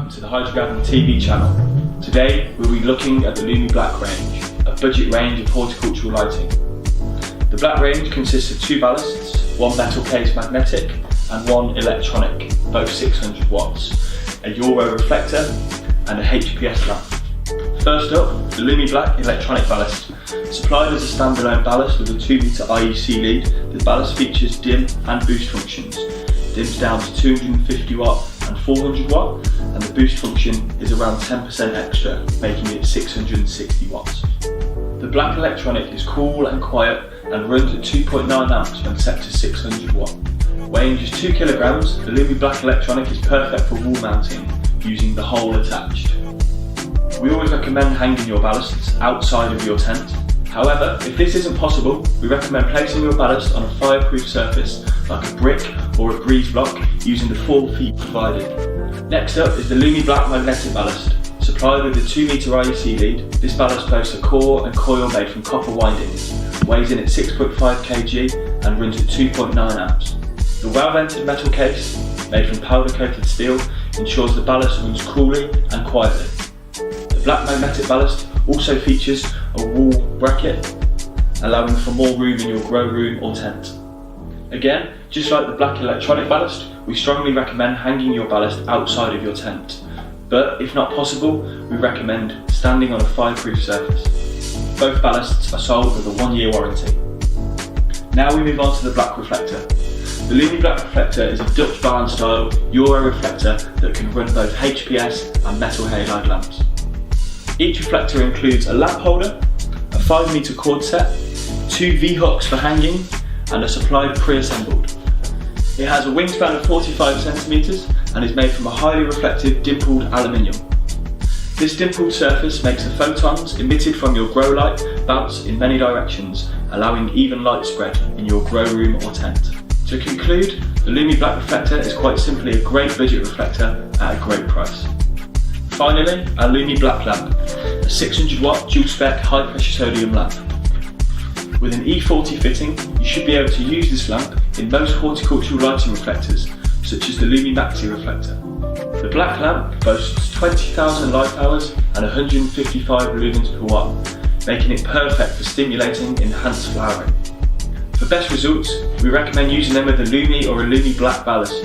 welcome to the LUMii TV channel. Today we'll be looking at the LUMii Black range, a budget range of horticultural lighting. The Black range consists of two ballasts, one metal case magnetic and one electronic, both 600 watts, a Euro reflector and a HPS lamp. First up, the LUMii Black electronic ballast. Supplied as a standalone ballast with a 2 meter IEC lead, the ballast features dim and boost functions. Dims down to 250 watt and 400 watt, and the boost function is around 10% extra, making it 660 watts. The Black electronic is cool and quiet and runs at 2.9 amps when set to 600 watt. Weighing just 2 kilograms, the LUMii Black electronic is perfect for wall mounting, using the hole attached. We always recommend hanging your ballasts outside of your tent. However, if this isn't possible, we recommend placing your ballast on a fireproof surface like a brick or a breeze block using the 4 feet provided. Next up is the LUMii Black magnetic ballast. Supplied with a 2 meter IEC lead, this ballast boasts a core and coil made from copper windings, weighs in at 6.5 kg and runs at 2.9 amps. The well-vented metal case, made from powder-coated steel, ensures the ballast runs coolly and quietly. The Black magnetic ballast also features a wall bracket, allowing for more room in your grow room or tent. Again, just like the Black electronic ballast, we strongly recommend hanging your ballast outside of your tent. But if not possible, we recommend standing on a fireproof surface. Both ballasts are sold with a 1-year warranty. Now we move on to the Black reflector. The LUMii Black reflector is a Dutch barn style Euro reflector that can run both HPS and metal halide lamps. Each reflector includes a lamp holder, a 5 meter cord set, 2 V-hooks for hanging, and a supplied pre-assembled. It has a wingspan of 45 centimeters and is made from a highly reflective dimpled aluminium. This dimpled surface makes the photons emitted from your grow light bounce in many directions, allowing even light spread in your grow room or tent. To conclude, the LUMii Black reflector is quite simply a great budget reflector at a great price. Finally, our LUMii Black lamp, a 600 watt dual spec high pressure sodium lamp. With an E40 fitting, you should be able to use this lamp in most horticultural lighting reflectors, such as the LUMii Maxi reflector. The Black lamp boasts 20,000 light hours and 155 lumens per watt, making it perfect for stimulating enhanced flowering. For best results, we recommend using them with a LUMii or a LUMii Black ballast.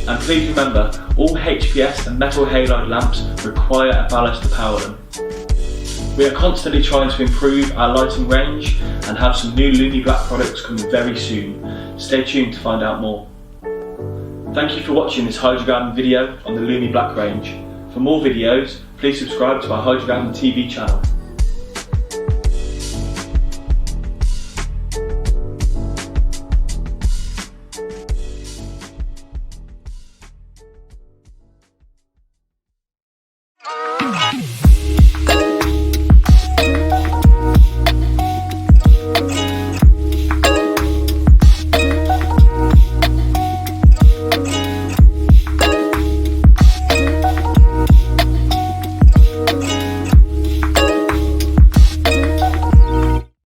And please remember, all HPS and metal halide lamps require a ballast to power them. We are constantly trying to improve our lighting range and have some new LUMii Black products coming very soon. Stay tuned to find out more. Thank you for watching this hydrogarden video on the LUMii Black range. For more videos, please subscribe to our hydrogarden TV channel.